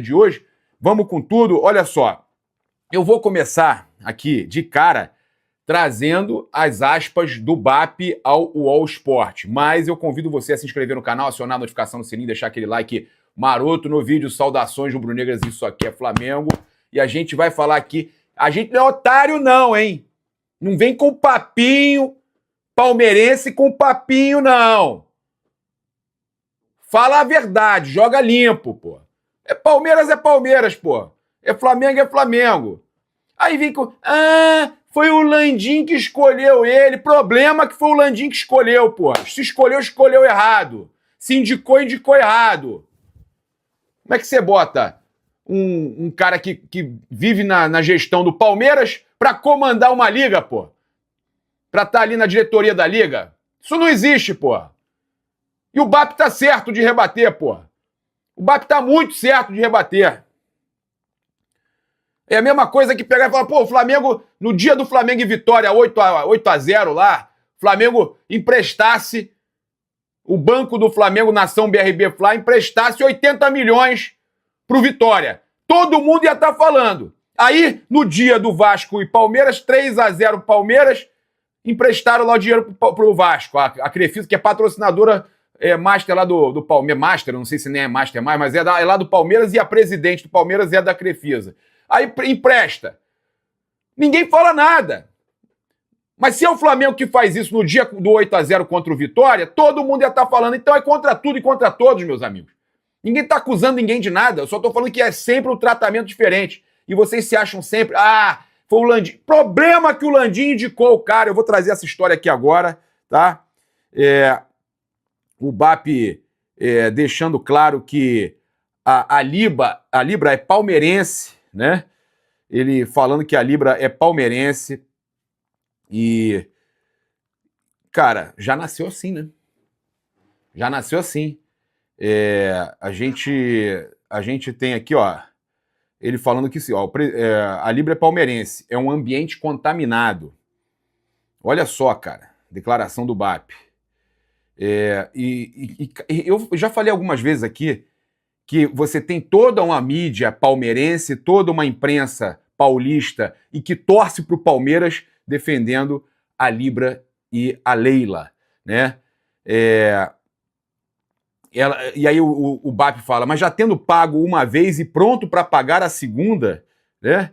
de hoje. Vamos com tudo. Olha só, eu vou começar aqui de cara trazendo as aspas do BAP ao UOL Sport. Mas eu convido você a se inscrever no canal, acionar a notificação no sininho, deixar aquele like maroto no vídeo. Saudações rubro-negras, isso aqui é Flamengo. E a gente vai falar aqui. A gente não é otário, não, hein? Não vem com papinho palmeirense com papinho, não. Fala a verdade, joga limpo, pô. É Palmeiras, pô. É Flamengo. Aí vem com... foi o Landim que escolheu ele. Problema que foi o Landim que escolheu, pô. Se escolheu errado. Se indicou errado. Como é que você bota um cara que vive na gestão do Palmeiras pra comandar uma liga, pô? Pra estar ali na diretoria da liga? Isso não existe, pô. E o BAP tá certo de rebater, pô. O BAP tá muito certo de rebater. É a mesma coisa que pegar e falar, pô, o Flamengo, no dia do Flamengo e Vitória 8-0 lá, Flamengo emprestasse, o banco do Flamengo, Nação BRB Fla, emprestasse 80 milhões pro Vitória. Todo mundo ia estar falando. Aí, no dia do Vasco e Palmeiras, 3-0 Palmeiras, emprestaram lá o dinheiro pro Vasco. A Crefisa, que é patrocinadora master lá do Palmeiras, master, não sei se nem é master mais, mas é lá do Palmeiras, e a presidente do Palmeiras é da Crefisa. Aí empresta. Ninguém fala nada. Mas se é o Flamengo que faz isso no dia do 8-0 contra o Vitória, todo mundo ia estar falando. Então é contra tudo e contra todos, meus amigos. Ninguém está acusando ninguém de nada. Eu só estou falando que é sempre um tratamento diferente. E vocês se acham sempre... foi o Landim. Problema que o Landim indicou o cara. Eu vou trazer essa história aqui agora, tá? O BAP deixando claro que a Libra é palmeirense, né? Ele falando que a Libra é palmeirense e, cara, já nasceu assim, né? Já nasceu assim. A gente tem aqui, ó, ele falando que a Libra é palmeirense, é um ambiente contaminado. Olha só, cara, declaração do BAP. Eu já falei algumas vezes aqui que você tem toda uma mídia palmeirense, toda uma imprensa paulista e que torce para o Palmeiras defendendo a Libra e a Leila, né? E aí o BAP fala, mas já tendo pago uma vez e pronto para pagar a segunda, né?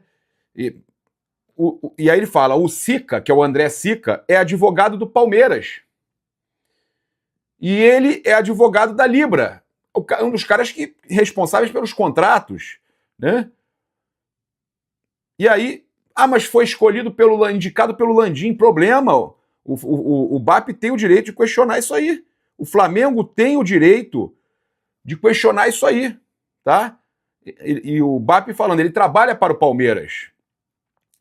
E aí ele fala, o Sica, que é o André Sica, é advogado do Palmeiras. E ele é advogado da Libra. Um dos caras responsáveis pelos contratos, né? E aí, mas foi escolhido indicado pelo Landim. Problema, o BAP tem o direito de questionar isso aí. O Flamengo tem o direito de questionar isso aí, tá? E o BAP falando, ele trabalha para o Palmeiras.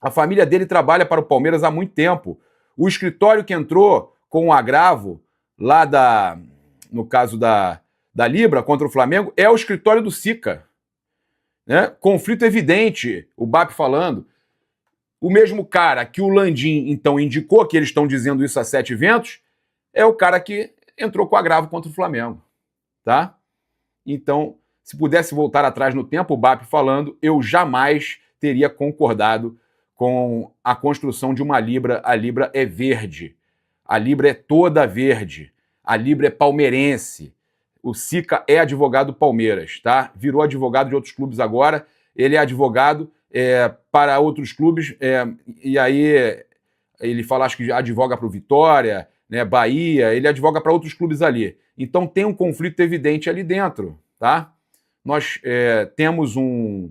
A família dele trabalha para o Palmeiras há muito tempo. O escritório que entrou com o agravo lá no caso da Libra contra o Flamengo, é o escritório do Sica. Né? Conflito evidente, o BAP falando. O mesmo cara que o Landim, então, indicou, que eles estão dizendo isso a 7 ventos, é o cara que entrou com agravo contra o Flamengo. Tá? Então, se pudesse voltar atrás no tempo, o BAP falando, eu jamais teria concordado com a construção de uma Libra. A Libra é verde. A Libra é toda verde. A Libra é palmeirense. O Sica é advogado do Palmeiras, tá? Virou advogado de outros clubes agora. Ele é advogado para outros clubes. E aí ele fala, acho que advoga para o Vitória, né, Bahia. Ele advoga para outros clubes ali. Então tem um conflito evidente ali dentro, tá? Nós temos um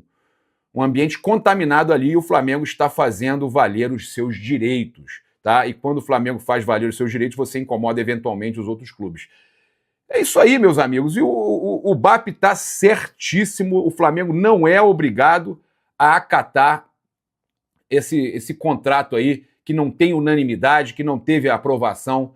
ambiente contaminado ali e o Flamengo está fazendo valer os seus direitos, tá? E quando o Flamengo faz valer os seus direitos, você incomoda eventualmente os outros clubes. É isso aí, meus amigos. E o BAP está certíssimo. O Flamengo não é obrigado a acatar esse contrato aí que não tem unanimidade, que não teve aprovação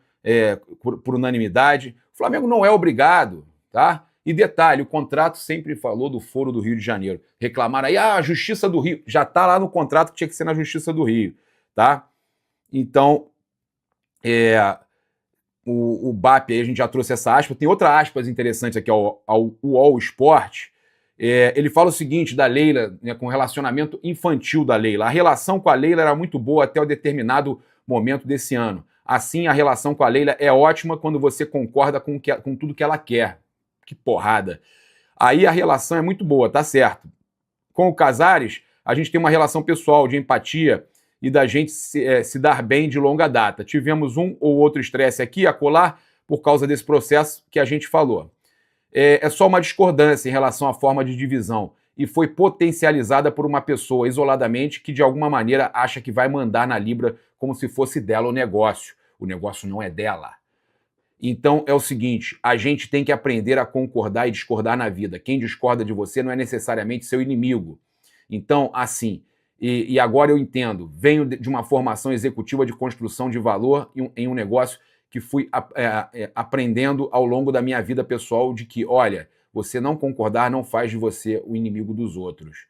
por unanimidade. O Flamengo não é obrigado, tá? E detalhe, o contrato sempre falou do Foro do Rio de Janeiro. Reclamaram aí, a Justiça do Rio. Já está lá no contrato que tinha que ser na Justiça do Rio, tá? Então, o BAP, aí a gente já trouxe essa aspa. Tem outra aspas interessante aqui ao UOL Sport, Ele fala o seguinte da Leila, né, com o relacionamento infantil da Leila. A relação com a Leila era muito boa até um determinado momento desse ano. Assim, a relação com a Leila é ótima quando você concorda com tudo que ela quer. Que porrada. Aí a relação é muito boa, tá certo. Com o Casares, a gente tem uma relação pessoal de empatia e da gente se dar bem de longa data. Tivemos um ou outro estresse aqui, acolá, por causa desse processo que a gente falou. É só uma discordância em relação à forma de divisão e foi potencializada por uma pessoa isoladamente que de alguma maneira acha que vai mandar na Libra como se fosse dela o negócio. O negócio não é dela. Então é o seguinte, a gente tem que aprender a concordar e discordar na vida. Quem discorda de você não é necessariamente seu inimigo. Então, assim, e agora eu entendo, venho de uma formação executiva de construção de valor em um negócio que fui aprendendo ao longo da minha vida pessoal de que, olha, você não concordar não faz de você o inimigo dos outros.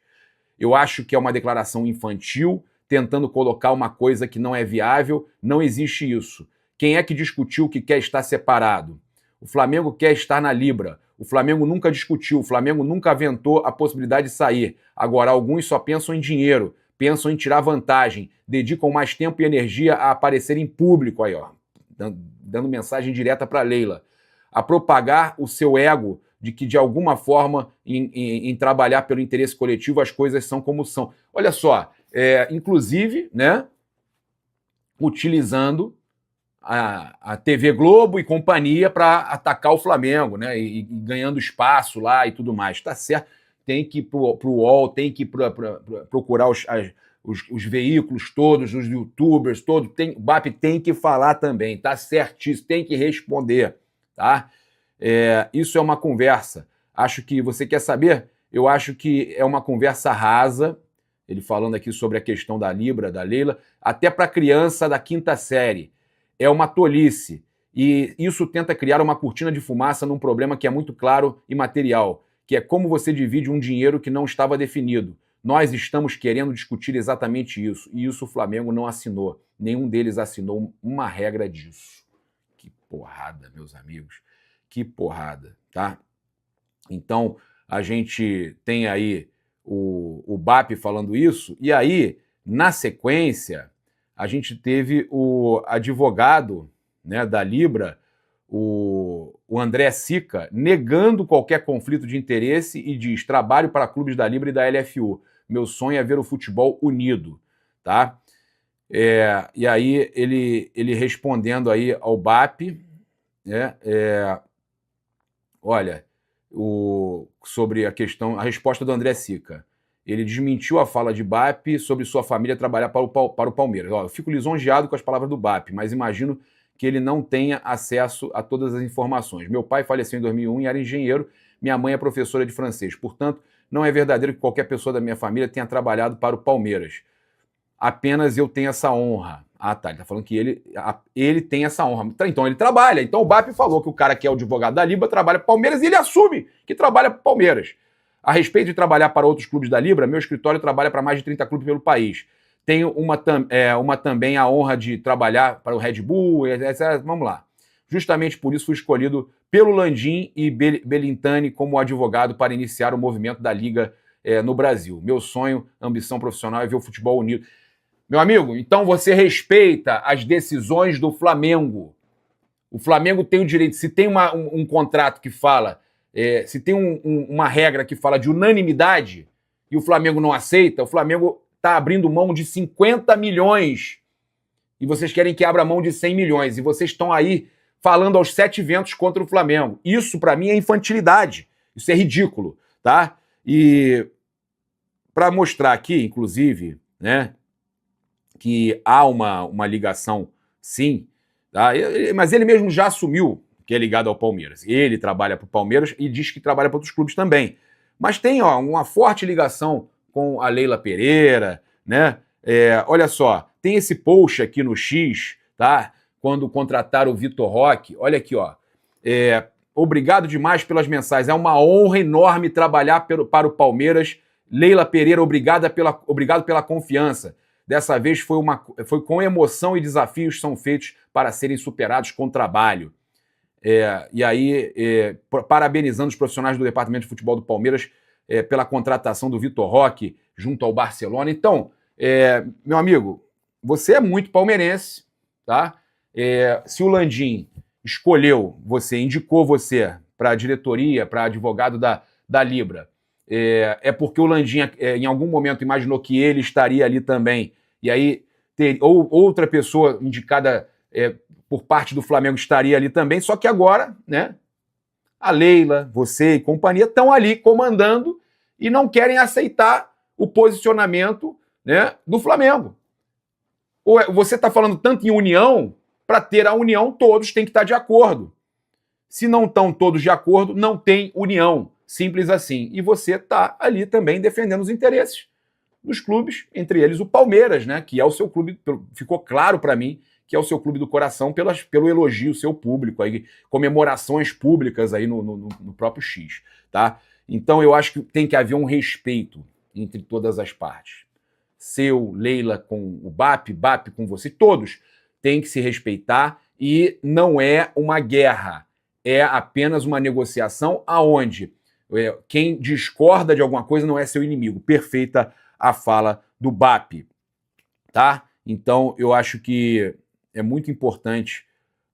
Eu acho que é uma declaração infantil, tentando colocar uma coisa que não é viável, não existe isso. Quem é que discutiu que quer estar separado? O Flamengo quer estar na Libra. O Flamengo nunca discutiu, o Flamengo nunca aventou a possibilidade de sair. Agora, alguns só pensam em dinheiro, pensam em tirar vantagem, dedicam mais tempo e energia a aparecer em público, aí, ó, dando mensagem direta para Leila, a propagar o seu ego de que, de alguma forma, em trabalhar pelo interesse coletivo, as coisas são como são. Olha só, inclusive, né, utilizando a TV Globo e companhia para atacar o Flamengo, né? E ganhando espaço lá e tudo mais. Tá certo, tem que ir pro UOL, tem que ir procurar os veículos todos, os youtubers todos, o BAP tem que falar também, tá certíssimo, tem que responder, tá? Isso é uma conversa. Acho que você quer saber? Eu acho que é uma conversa rasa, ele falando aqui sobre a questão da Libra, da Leila, até para criança da 5ª série. É uma tolice. E isso tenta criar uma cortina de fumaça num problema que é muito claro e material, que é como você divide um dinheiro que não estava definido. Nós estamos querendo discutir exatamente isso, e isso o Flamengo não assinou. Nenhum deles assinou uma regra disso. Que porrada, meus amigos. Que porrada, tá? Então, a gente tem aí o BAP falando isso, e aí, na sequência, a gente teve o advogado, né, da Libra, o André Sica, negando qualquer conflito de interesse e diz: trabalho para clubes da Libra e da LFU. Meu sonho é ver o futebol unido, tá? E aí ele respondendo aí ao BAP, né, olha, sobre a questão, a resposta do André Sica. Ele desmentiu a fala de BAP sobre sua família trabalhar para o Palmeiras. Eu fico lisonjeado com as palavras do BAP, mas imagino que ele não tenha acesso a todas as informações. Meu pai faleceu em 2001 e era engenheiro, minha mãe é professora de francês. Portanto, não é verdadeiro que qualquer pessoa da minha família tenha trabalhado para o Palmeiras. Apenas eu tenho essa honra. Ah, tá, ele tá falando que ele tem essa honra. Então ele trabalha. Então o BAP falou que o cara que é o advogado da Libra trabalha para o Palmeiras e ele assume que trabalha para o Palmeiras. A respeito de trabalhar para outros clubes da Libra, meu escritório trabalha para mais de 30 clubes pelo país. Tenho uma também a honra de trabalhar para o Red Bull, etc. Vamos lá. Justamente por isso fui escolhido pelo Landim e Belintani como advogado para iniciar o movimento da Liga no Brasil. Meu sonho, ambição profissional é ver o futebol unido. Meu amigo, então você respeita as decisões do Flamengo. O Flamengo tem o direito, se tem um contrato que fala, se tem uma regra que fala de unanimidade e o Flamengo não aceita, o Flamengo está abrindo mão de 50 milhões e vocês querem que abra mão de 100 milhões e vocês estão aí falando aos 7 ventos contra o Flamengo. Isso, para mim, é infantilidade. Isso é ridículo, tá? E para mostrar aqui, inclusive, né, que há uma ligação, sim, tá? Mas ele mesmo já assumiu que é ligado ao Palmeiras. Ele trabalha para o Palmeiras e diz que trabalha para outros clubes também. Mas tem uma forte ligação com a Leila Pereira, né? Olha só, tem esse post aqui no X, tá? Quando contrataram o Vitor Roque, olha aqui, ó. Obrigado demais pelas mensagens. É uma honra enorme trabalhar para o Palmeiras. Leila Pereira, obrigado pela confiança. Dessa vez foi com emoção e desafios são feitos para serem superados com trabalho. E aí, parabenizando os profissionais do Departamento de Futebol do Palmeiras pela contratação do Vitor Roque junto ao Barcelona. Então, meu amigo, você é muito palmeirense, tá? Se o Landim escolheu você, indicou você para a diretoria, para advogado da Libra, porque o Landim em algum momento imaginou que ele estaria ali também, e aí ou outra pessoa indicada por parte do Flamengo estaria ali também, só que agora, né, a Leila, você e companhia estão ali comandando e não querem aceitar o posicionamento, né, do Flamengo. Você está falando tanto em união, para ter a união todos têm que estar de acordo. Se não estão todos de acordo, não tem união. Simples assim. E você está ali também defendendo os interesses dos clubes, entre eles o Palmeiras, né, que é o seu clube, ficou claro para mim, que é o seu clube do coração pelo elogio seu público, aí, comemorações públicas aí no próprio X, tá? Então eu acho que tem que haver um respeito entre todas as partes. Seu, Leila com o BAP com você, todos têm que se respeitar e não é uma guerra, é apenas uma negociação aonde quem discorda de alguma coisa não é seu inimigo. Perfeita a fala do BAP, tá? Então eu acho que é muito importante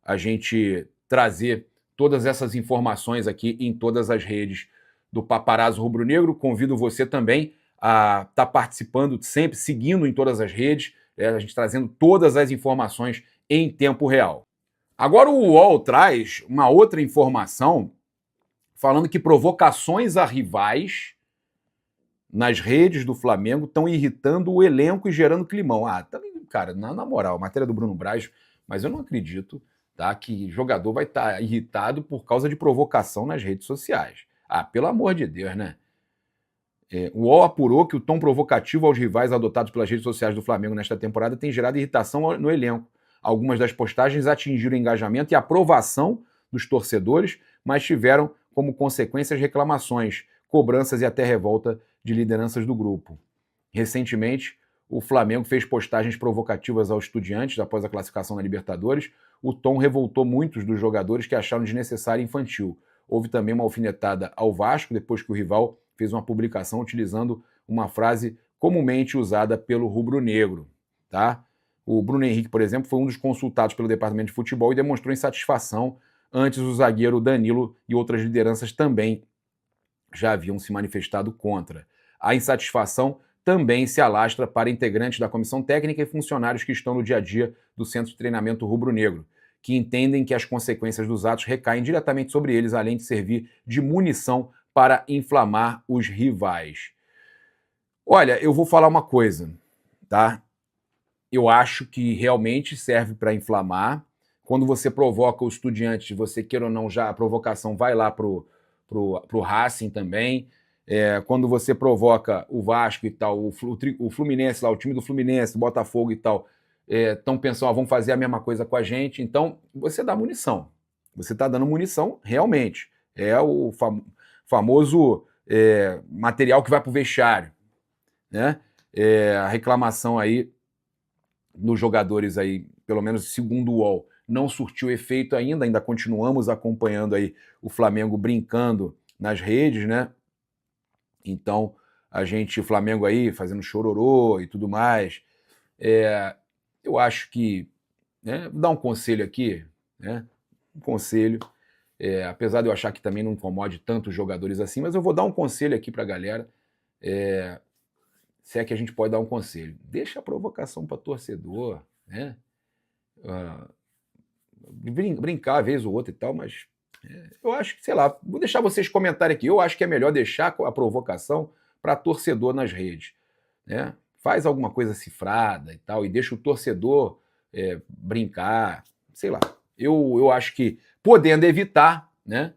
a gente trazer todas essas informações aqui em todas as redes do Paparazzo Rubro Negro. Convido você também a estar participando sempre, seguindo em todas as redes, a gente trazendo todas as informações em tempo real. Agora o UOL traz uma outra informação falando que provocações a rivais nas redes do Flamengo estão irritando o elenco e gerando climão. Também, cara, na moral, matéria do Bruno Braz, mas eu não acredito, tá, que jogador vai estar irritado por causa de provocação nas redes sociais. Pelo amor de Deus, né? O UOL apurou que o tom provocativo aos rivais adotados pelas redes sociais do Flamengo nesta temporada tem gerado irritação no elenco. Algumas das postagens atingiram engajamento e aprovação dos torcedores, mas tiveram como consequências reclamações, cobranças e até revolta de lideranças do grupo. Recentemente, o Flamengo fez postagens provocativas aos Estudiantes após a classificação na Libertadores. O tom revoltou muitos dos jogadores que acharam desnecessário e infantil. Houve também uma alfinetada ao Vasco depois que o rival fez uma publicação utilizando uma frase comumente usada pelo rubro-negro, tá? O Bruno Henrique, por exemplo, foi um dos consultados pelo departamento de futebol e demonstrou insatisfação. Antes, o zagueiro Danilo e outras lideranças também já haviam se manifestado contra. A insatisfação também se alastra para integrantes da comissão técnica e funcionários que estão no dia a dia do centro de treinamento rubro-negro, que entendem que as consequências dos atos recaem diretamente sobre eles, além de servir de munição para inflamar os rivais. Olha, eu vou falar uma coisa, tá? Eu acho que realmente serve para inflamar. Quando você provoca o Estudiantes, você queira ou não, já a provocação vai lá pro Racing também. Quando você provoca o Vasco e tal, o Fluminense lá, o time do Fluminense, o Botafogo e tal, estão pensando, vão fazer a mesma coisa com a gente. Então, você dá munição. Você está dando munição realmente. É o famoso material que vai para o vestiário, né? A reclamação aí nos jogadores aí, pelo menos segundo o UOL, não surtiu efeito ainda continuamos acompanhando aí o Flamengo brincando nas redes, né? Então, o Flamengo aí fazendo chororô e tudo mais. Eu acho que, né, vou dar um conselho aqui, né? Um conselho, apesar de eu achar que também não incomode tanto os jogadores assim, mas eu vou dar um conselho aqui pra galera, se é que a gente pode dar um conselho. Deixa a provocação para torcedor, né? Brincar, às vezes ou outra e tal, mas eu acho que, sei lá, vou deixar vocês comentarem aqui. Eu acho que é melhor deixar a provocação para torcedor nas redes, né? Faz alguma coisa cifrada e tal, e deixa o torcedor brincar, sei lá. Eu acho que, podendo evitar, né?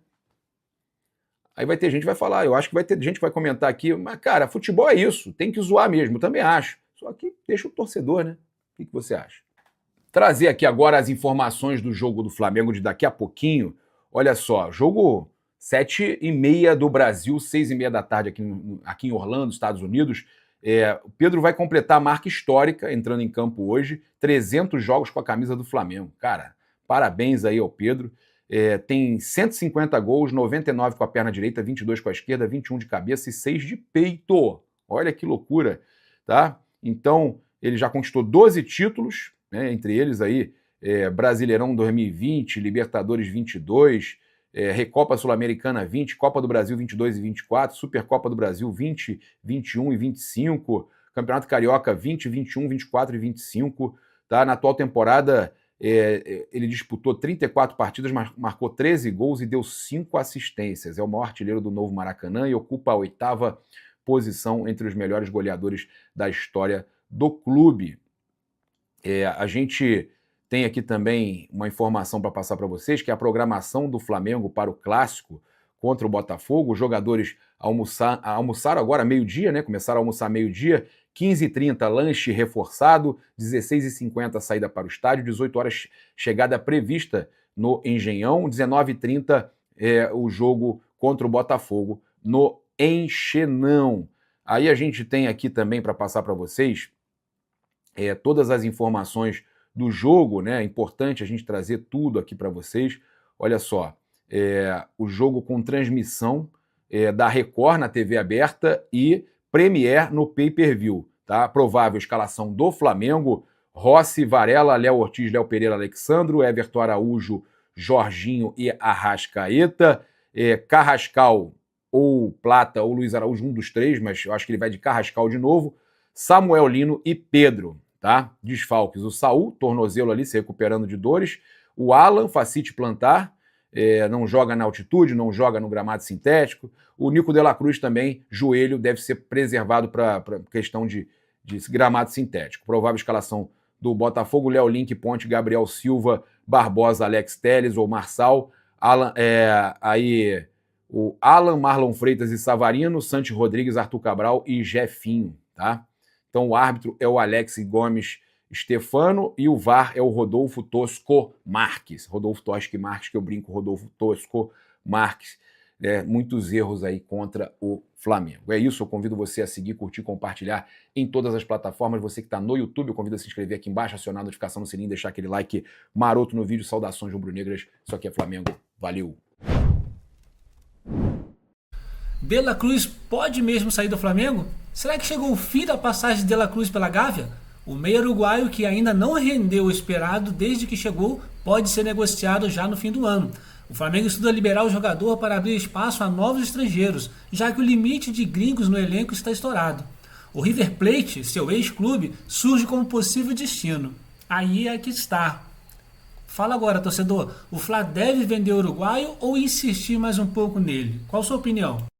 Aí vai ter gente que vai falar, eu acho que vai ter gente que vai comentar aqui, mas, cara, futebol é isso, tem que zoar mesmo, eu também acho. Só que deixa o torcedor, né? O que você acha? Trazer aqui agora as informações do jogo do Flamengo de daqui a pouquinho. Olha só, jogo 7h30 do Brasil, 6h30 da tarde aqui em Orlando, Estados Unidos. O Pedro vai completar a marca histórica entrando em campo hoje, 300 jogos com a camisa do Flamengo. Cara, parabéns aí ao Pedro. tem 150 gols, 99 com a perna direita, 22 com a esquerda, 21 de cabeça e 6 de peito. Olha que loucura, tá? Então, ele já conquistou 12 títulos, né, entre eles aí, Brasileirão 2020, Libertadores 22, Recopa Sul-Americana 20, Copa do Brasil 22 e 24, Supercopa do Brasil 20, 21 e 25, Campeonato Carioca 20, 21, 24 e 25, tá? Na atual temporada, ele disputou 34 partidas, marcou 13 gols e deu 5 assistências. É o maior artilheiro do novo Maracanã e ocupa a 8ª posição entre os melhores goleadores da história do clube. A gente tem aqui também uma informação para passar para vocês, que é a programação do Flamengo para o Clássico contra o Botafogo. Os jogadores almoçaram agora meio-dia, né? Começaram a almoçar meio-dia, 15h30 lanche reforçado, 16h50 saída para o estádio, 18 horas chegada prevista no Engenhão, 19h30 o jogo contra o Botafogo no Engenhão. Aí a gente tem aqui também para passar para vocês todas as informações do jogo, né? É importante a gente trazer tudo aqui para vocês. Olha só, o jogo com transmissão da Record na TV aberta e Premiere no pay-per-view, tá? Provável escalação do Flamengo: Rossi, Varela, Léo Ortiz, Léo Pereira, Alexandro, Everton Araújo, Jorginho e Arrascaeta, Carrascal ou Plata ou Luiz Araújo, um dos três, mas eu acho que ele vai de Carrascal de novo, Samuel Lino e Pedro, tá? Desfalques: o Saul, tornozelo ali, se recuperando de dores, o Alan, fascite plantar, não joga na altitude, não joga no gramado sintético, o Nico de la Cruz também, joelho, deve ser preservado para questão de gramado sintético. Provável escalação do Botafogo: Léo Link, Ponte, Gabriel Silva, Barbosa, Alex Telles ou Marçal, o Alan, Marlon Freitas e Savarino, Santi Rodrigues, Arthur Cabral e Jefinho, tá? Então o árbitro é o Alex Gomes Stefano e o VAR é o Rodolfo Tosco Marques. Rodolfo Tosco Marques, que eu brinco, Rodolfo Tosco Marques. Muitos erros aí contra o Flamengo. É isso, eu convido você a seguir, curtir, compartilhar em todas as plataformas. Você que está no YouTube, eu convido a se inscrever aqui embaixo, acionar a notificação no sininho, deixar aquele like maroto no vídeo. Saudações rubro-negras, isso aqui é Flamengo. Valeu! De la Cruz pode mesmo sair do Flamengo? Será que chegou o fim da passagem de De la Cruz pela Gávea? O meio uruguaio, que ainda não rendeu o esperado desde que chegou, pode ser negociado já no fim do ano. O Flamengo estuda liberar o jogador para abrir espaço a novos estrangeiros, já que o limite de gringos no elenco está estourado. O River Plate, seu ex-clube, surge como possível destino. Aí é que está. Fala agora, torcedor, o Fla deve vender o uruguaio ou insistir mais um pouco nele? Qual a sua opinião?